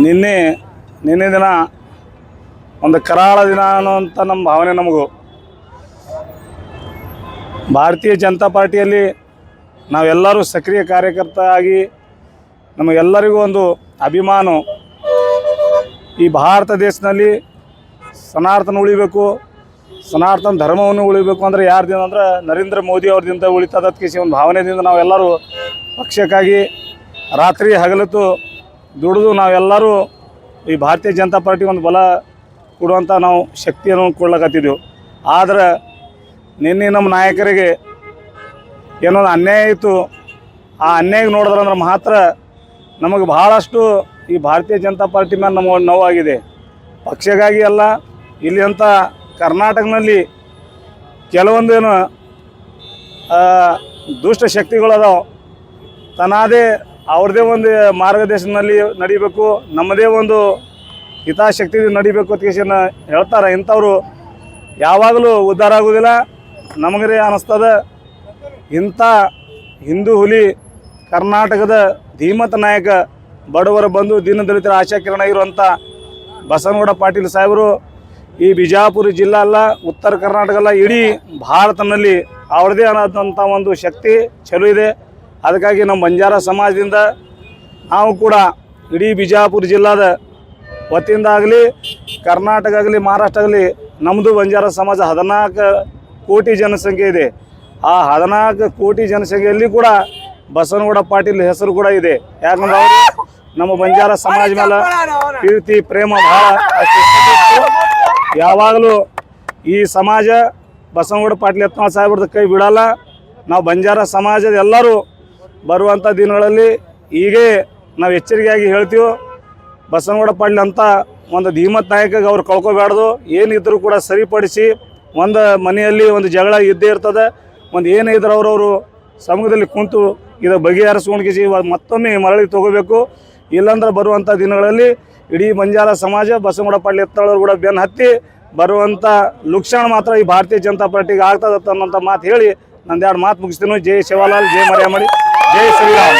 ನಿನ್ನೆ ದಿನ ಒಂದು ಕರಾಳ ದಿನ ಅನ್ನುವಂಥ ನಮ್ಮ ಭಾವನೆ ನಮಗೂ. ಭಾರತೀಯ ಜನತಾ ಪಾರ್ಟಿಯಲ್ಲಿ ನಾವೆಲ್ಲರೂ ಸಕ್ರಿಯ ಕಾರ್ಯಕರ್ತ ಆಗಿ ನಮಗೆಲ್ಲರಿಗೂ ಒಂದು ಅಭಿಮಾನ. ಈ ಭಾರತ ದೇಶದಲ್ಲಿ ಸನಾತನ ಉಳಿಬೇಕು, ಸನಾತನ ಧರ್ಮವನ್ನು ಉಳಿಬೇಕು ಅಂದರೆ ಯಾರ್ದಿಂದ ಅಂದ್ರೆ ನರೇಂದ್ರ ಮೋದಿ ಅವ್ರದಿಂದ ಉಳಿತದಕ್ಕೆ ಒಂದು ಭಾವನೆಯಿಂದ ನಾವೆಲ್ಲರೂ ಪಕ್ಷಕ್ಕಾಗಿ ರಾತ್ರಿ ಹಗಲತ್ತು ದುಡಿದು ನಾವೆಲ್ಲರೂ ಈ ಭಾರತೀಯ ಜನತಾ ಪಾರ್ಟಿ ಒಂದು ಬಲ ಕೊಡುವಂಥ ನಾವು ಶಕ್ತಿಯನ್ನು ಕೊಡ್ಲಕತ್ತಿದ್ದೆವು. ಆದರೆ ನಿನ್ನೆ ನಮ್ಮ ನಾಯಕರಿಗೆ ಏನೋ ಅನ್ಯಾಯ ಇತ್ತು. ಆ ಅನ್ಯಾಯ ನೋಡಿದ್ರಂದ್ರೆ ಮಾತ್ರ ನಮಗೆ ಭಾಳಷ್ಟು ಈ ಭಾರತೀಯ ಜನತಾ ಪಾರ್ಟಿ ಮೇಲೆ ನಮಗೆ ನೋವಾಗಿದೆ. ಪಕ್ಷಕ್ಕಾಗಿ ಅಲ್ಲ, ಇಲ್ಲಿ ಅಂತ ಕರ್ನಾಟಕದಲ್ಲಿ ಕೆಲವೊಂದೇನು ದುಷ್ಟ ಶಕ್ತಿಗಳದಾವೆ. ತನ್ನದೇ ಅವ್ರದ್ದೇ ಒಂದು ಮಾರ್ಗದರ್ಶನದಲ್ಲಿ ನಡಿಬೇಕು, ನಮ್ಮದೇ ಒಂದು ಹಿತಾಸಕ್ತಿ ನಡಿಬೇಕು ಅಂತ ಹೇಳ್ತಾರೆ. ಇಂಥವ್ರು ಯಾವಾಗಲೂ ಉದ್ಧಾರ ಆಗೋದಿಲ್ಲ. ನಮಗೇ ಅನ್ನಿಸ್ತದೆ ಇಂಥ ಹಿಂದೂ ಹುಲಿ ಕರ್ನಾಟಕದ ಧೀಮಂತ ನಾಯಕ, ಬಡವರ ಬಂಧು, ದೀನದಲಿತರ ಆಶಾಕಿರಣ ಇರುವಂಥ ಬಸನಗೌಡ ಪಾಟೀಲ್ ಸಾಹೇಬರು ಈ ಬಿಜಾಪುರ ಜಿಲ್ಲಾ ಅಲ್ಲ, ಉತ್ತರ ಕರ್ನಾಟಕ ಅಲ್ಲ, ಇಡೀ ಭಾರತದಲ್ಲಿ ಅವ್ರದ್ದೇ ಅನ್ನೋದಂಥ ಒಂದು ಶಕ್ತಿ ಚಲೋ ಇದೆ. ಅದಕ್ಕಾಗಿ ನಮ್ಮ ಬಂಜಾರ ಸಮಾಜದಿಂದ ನಾವು ಕೂಡ ಇಡೀ ಬಿಜಾಪುರ ಜಿಲ್ಲಾದ ವತಿಯಿಂದ ಆಗಲಿ, ಕರ್ನಾಟಕ ಆಗಲಿ, ಮಹಾರಾಷ್ಟ್ರ ಆಗಲಿ, ನಮ್ಮದು ಬಂಜಾರ ಸಮಾಜ 14 ಕೋಟಿ ಜನಸಂಖ್ಯೆ ಇದೆ. ಆ 14 ಕೋಟಿ ಜನಸಂಖ್ಯೆಯಲ್ಲಿ ಕೂಡ ಬಸನಗೌಡ ಪಾಟೀಲ್ ಹೆಸರು ಕೂಡ ಇದೆ. ಯಾಕಂದ್ರೆ ಅವರು ನಮ್ಮ ಬಂಜಾರ ಸಮಾಜ ಮೇಲೆ ಪ್ರೀತಿ ಪ್ರೇಮ ಭಾಳ. ಯಾವಾಗಲೂ ಈ ಸಮಾಜ ಬಸನಗೌಡ ಪಾಟೀಲ್ ಯತ್ನಾಳ್ ಸಾಹೇಬ್ರದ್ದು ಕೈ ಬಿಡಲ್ಲ. ನಾವು ಬಂಜಾರ ಸಮಾಜದ ಎಲ್ಲರೂ ಬರುವಂಥ ದಿನಗಳಲ್ಲಿ ಹೀಗೆ ನಾವು ಎಚ್ಚರಿಕೆಯಾಗಿ ಹೇಳ್ತೀವಿ. ಬಸನಗೌಡ ಪಾಟೀಲ್ ಅಂತ ಒಂದು ಧೀಮಂತ ನಾಯಕಗೆ ಅವ್ರು ಕಳ್ಕೊಬಾರ್ದು. ಏನಿದ್ರು ಕೂಡ ಸರಿಪಡಿಸಿ, ಒಂದು ಮನೆಯಲ್ಲಿ ಒಂದು ಜಗಳ ಇದ್ದೇ ಇರ್ತದೆ. ಒಂದು ಏನೇ ಇದ್ರೆ ಅವರವರು ಸಮೂಹದಲ್ಲಿ ಕುಂತು ಇದು ಬಗೆಹರಿಸ್ಕೊಂಡು ಮತ್ತೊಮ್ಮೆ ಮರಳಿ ತೊಗೋಬೇಕು. ಇಲ್ಲಾಂದ್ರೆ ಬರುವಂಥ ದಿನಗಳಲ್ಲಿ ಇಡೀ ಬಂಜಾರ ಸಮಾಜ ಬಸನಗೌಡ ಪಾಟೀಲ್ ಯತ್ನಾಳ್ ಕೂಡ ಬೆನ್ನು ಹತ್ತಿ ಬರುವಂಥ ಲುಕ್ಷಣ ಮಾತ್ರ ಈ ಭಾರತೀಯ ಜನತಾ ಪಾರ್ಟಿಗೆ ಆಗ್ತದತ್ತ ಅನ್ನೋಂಥ ಮಾತು ಹೇಳಿ ನಂದು 2 ಮಾತು ಮುಗಿಸ್ತೀನಿ. ಜೈ ಶಿವಲಾಲ್, ಜೈ ಮರ್ಯಾಮಡಿ, ಜೈ ಶ್ರೀರಾಮ್.